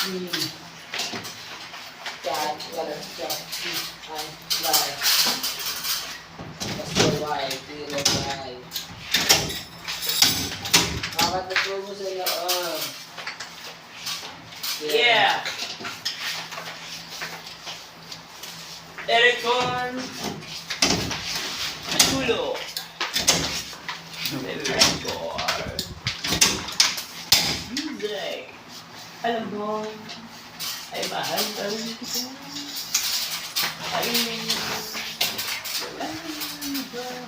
God, walang siya. Ang fly. Basta white, tila white. Kakatagpo mo sa loob. Yeah! Aircon! Tulo! Aircon! Music! Alam mo, ay mahal ka rin kita. Ay